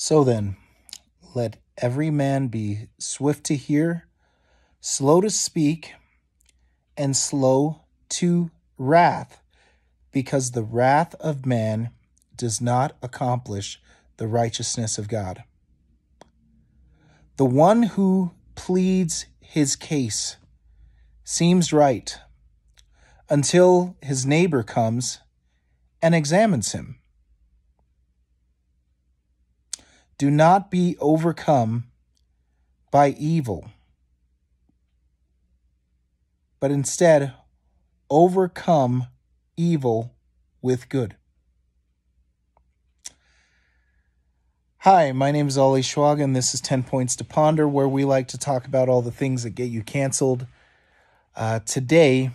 So then, let every man be swift to hear, slow to speak, and slow to wrath, because the wrath of man does not accomplish the righteousness of God. The one who pleads his case seems right until his neighbor comes and examines him. Do not be overcome by evil, but instead overcome evil with good. Hi, my name is Ollie Schwag, and this is 10 Points to Ponder, where we like to talk about all the things that get you canceled. Today,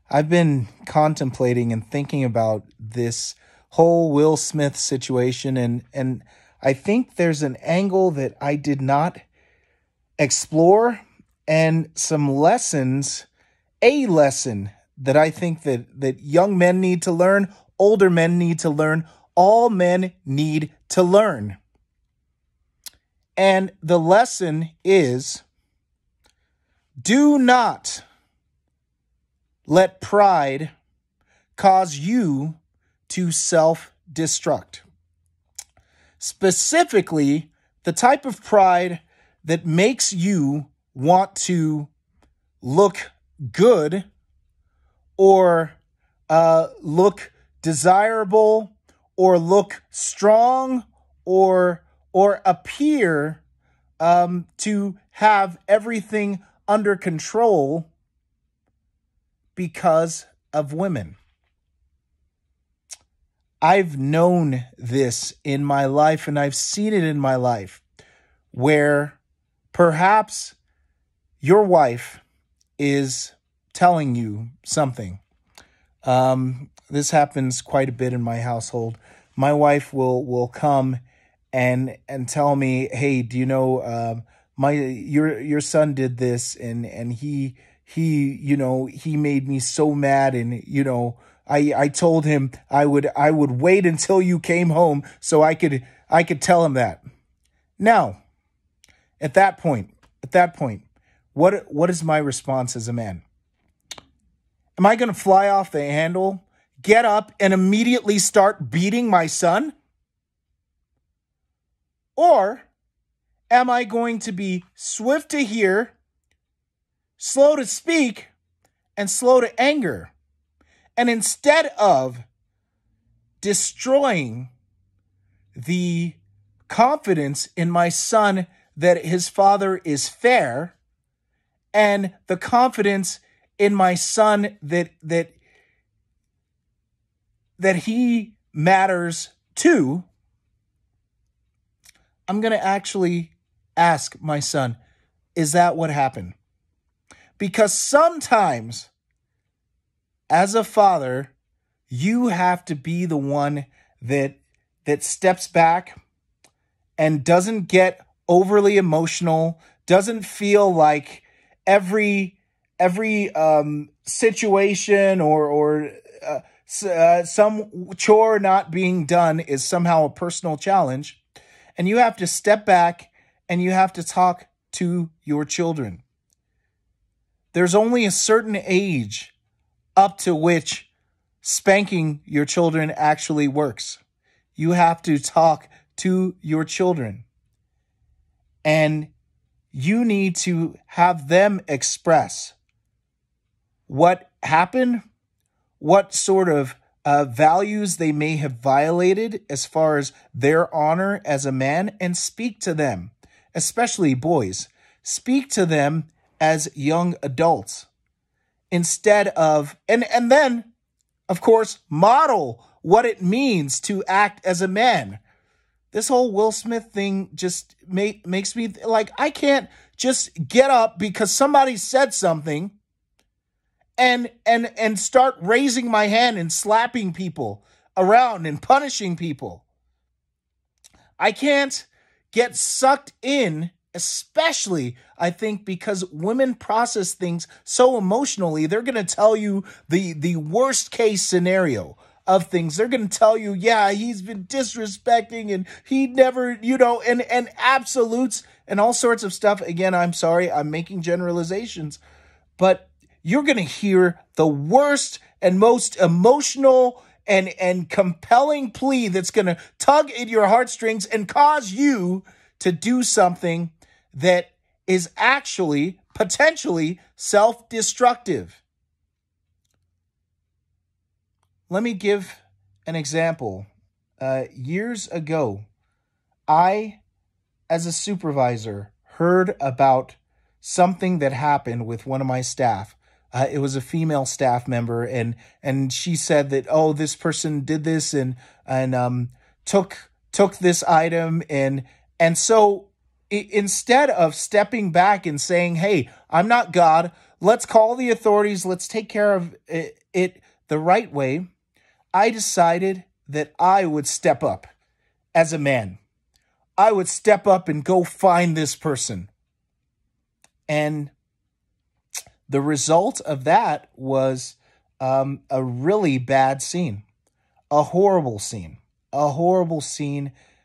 I've been contemplating and thinking about this whole Will Smith situation, and I think there's an angle that I did not explore, and some lessons, a lesson that I think that young men need to learn, older men need to learn, all men need to learn. And the lesson is, do not let pride cause you to self-destruct. Specifically, the type of pride that makes you want to look good or look desirable or look strong or appear to have everything under control because of women. I've known this in my life, and I've seen it in my life, where perhaps your wife is telling you something. This happens quite a bit in my household. My wife will come and tell me, "Hey, do you know your son did this, and he made me so mad, and I told him I would wait until you came home so I could tell him that." Now, at that point, what is my response as a man? Am I going to fly off the handle, get up, and immediately start beating my son? Or am I going to be swift to hear, slow to speak, and slow to anger? And instead of destroying the confidence in my son that his father is fair, and the confidence in my son that he matters too, I'm going to actually ask my son, is that what happened? Because sometimes, as a father, you have to be the one that steps back and doesn't get overly emotional, doesn't feel like every situation or some chore not being done is somehow a personal challenge. And you have to step back and you have to talk to your children. There's only a certain age up to which spanking your children actually works. You have to talk to your children. And you need to have them express what happened, what sort of values they may have violated as far as their honor as a man, and speak to them, especially boys. Speak to them as young adults instead of, and then, of course, model what it means to act as a man. This whole Will Smith thing just makes me like, I can't just get up because somebody said something and start raising my hand and slapping people around and punishing people. I can't get sucked in, especially, I think, because women process things so emotionally. They're going to tell you the worst case scenario. of things. They're going to tell you, yeah, he's been disrespecting and he never, and absolutes and all sorts of stuff. Again, I'm sorry, I'm making generalizations, but you're going to hear the worst and most emotional and compelling plea that's going to tug at your heartstrings and cause you to do something that is actually potentially self-destructive. Let me give an example. Years ago, I, as a supervisor, heard about something that happened with one of my staff. It was a female staff member, and she said that, oh, this person did this and took this item, and so instead of stepping back and saying, hey, I'm not God, let's call the authorities, let's take care of it the right way, I decided that I would step up as a man. I would step up and go find this person. And the result of that was a really bad scene, a horrible scene,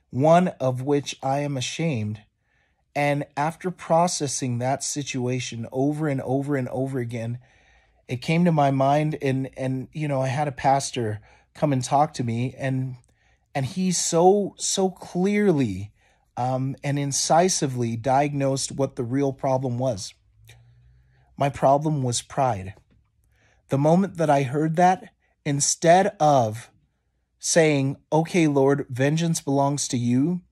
one of which I am ashamed. And after processing that situation over and over and over again, it came to my mind, and I had a pastor come and talk to me, and he so clearly and incisively diagnosed what the real problem was. My problem was pride. The moment that I heard that, instead of saying, okay, Lord, vengeance belongs to you,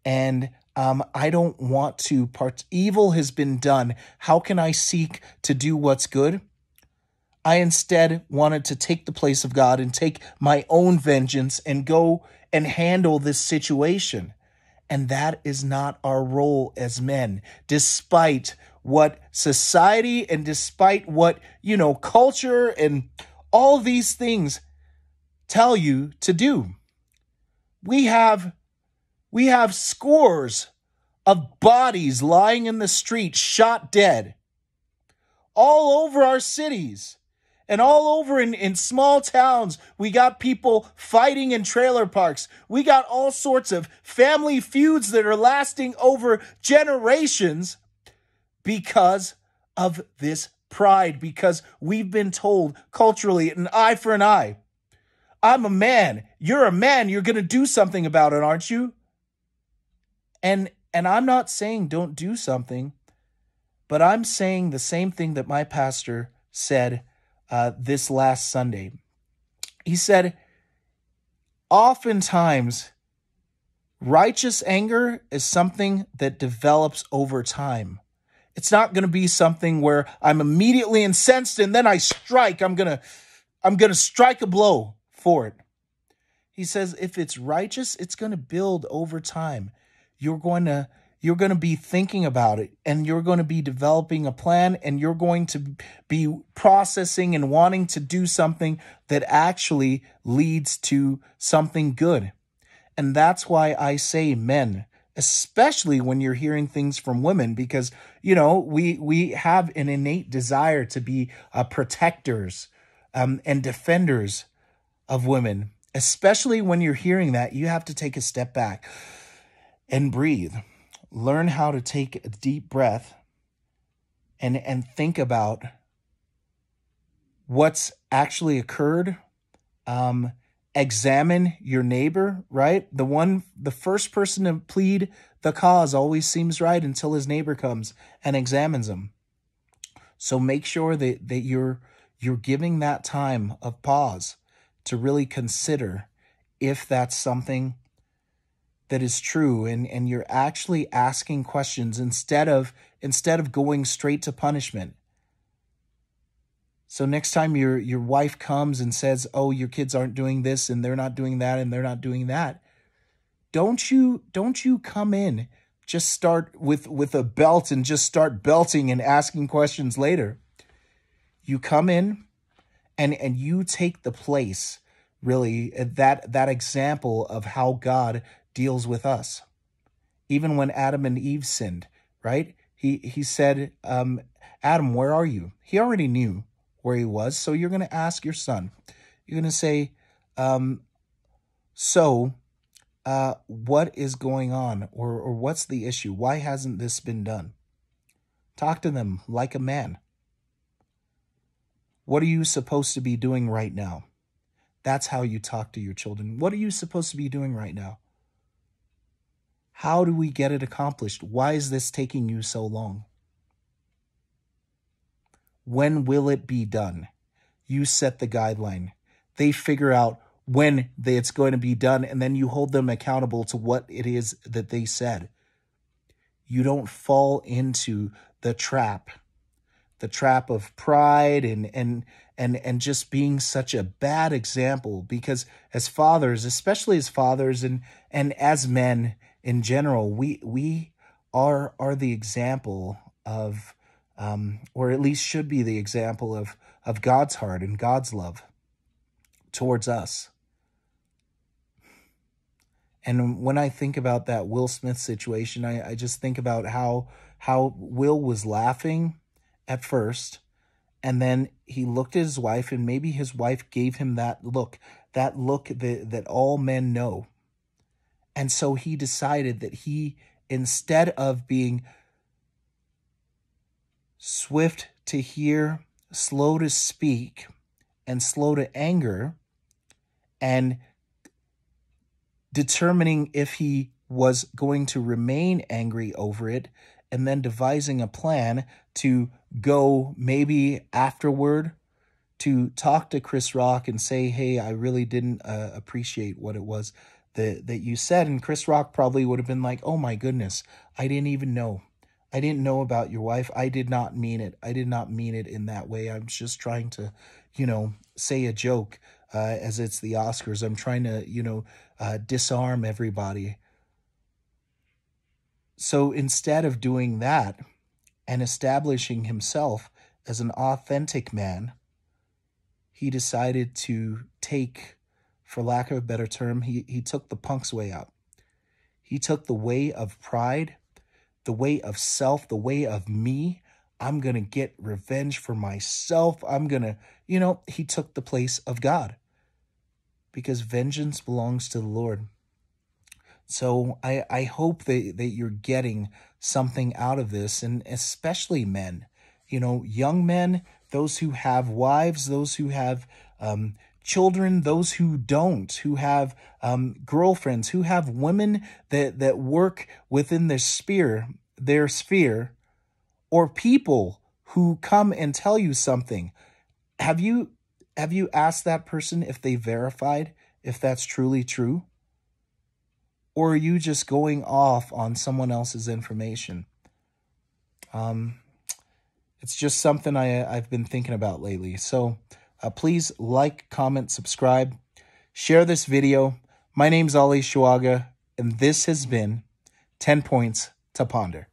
and I don't want to evil has been done. How can I seek to do what's good? I instead wanted to take the place of God and take my own vengeance and go and handle this situation. And that is not our role as men, despite what society and despite what, culture and all these things tell you to do. We have scores of bodies lying in the street, shot dead, all over our cities. And all over in small towns, we got people fighting in trailer parks. We got all sorts of family feuds that are lasting over generations because of this pride, because we've been told culturally an eye for an eye. I'm a man. You're a man. You're going to do something about it, aren't you? And I'm not saying don't do something, but I'm saying the same thing that my pastor said this last Sunday. He said, oftentimes, righteous anger is something that develops over time. It's not going to be something where I'm immediately incensed and then I strike. I'm going to strike a blow for it. He says, if it's righteous, it's going to build over time. You're going to be thinking about it, and you're going to be developing a plan, and you're going to be processing and wanting to do something that actually leads to something good. And that's why I say men, especially when you're hearing things from women, because, we have an innate desire to be protectors and defenders of women. Especially when you're hearing that, you have to take a step back and breathe. Learn how to take a deep breath and think about what's actually occurred. Examine your neighbor, right? The first person to plead the cause always seems right until his neighbor comes and examines him. So make sure that you're giving that time of pause to really consider if that's something that is true, and you're actually asking questions instead of going straight to punishment. So next time your wife comes and says, oh, your kids aren't doing this and they're not doing that and they're not doing that, don't you come in, just start with a belt and just start belting and asking questions later. You come in and you take the place, really, that example of how God deals with us. Even when Adam and Eve sinned, right? He said, Adam, where are you? He already knew where he was. So you're going to ask your son. You're going to say, So, what is going on, or what's the issue? Why hasn't this been done? Talk to them like a man. What are you supposed to be doing right now? That's how you talk to your children. What are you supposed to be doing right now? How do we get it accomplished? Why is this taking you so long? When will it be done? You set the guideline. They figure out when it's going to be done, and then you hold them accountable to what it is that they said. You don't fall into the trap of pride and just being such a bad example, because as fathers, especially as fathers and as men in general, we are the example of, or at least should be the example of God's heart and God's love towards us. And when I think about that Will Smith situation, I just think about how Will was laughing at first, and then he looked at his wife, and maybe his wife gave him that look that all men know. And so he decided that he, instead of being swift to hear, slow to speak, and slow to anger, and determining if he was going to remain angry over it, and then devising a plan to go maybe afterward to talk to Chris Rock and say, hey, I really didn't appreciate what it was that you said. And Chris Rock probably would have been like, oh my goodness, I didn't even know. I didn't know about your wife. I did not mean it. I did not mean it in that way. I'm just trying to, say a joke as it's the Oscars. I'm trying to, disarm everybody. So instead of doing that and establishing himself as an authentic man, he decided to take, for lack of a better term, he took the punk's way out. He took the way of pride, the way of self, the way of me. I'm going to get revenge for myself. I'm going to, he took the place of God, because vengeance belongs to the Lord. So I hope that you're getting something out of this, and especially men, young men, those who have wives, those who have children, those who don't, who have girlfriends, who have women that work within their sphere, or people who come and tell you something. Have you asked that person if they verified if that's truly true? Or are you just going off on someone else's information? It's just something I've been thinking about lately. So please like, comment, subscribe, share this video. My name's Ali Shuaga, and this has been 10 Points to Ponder.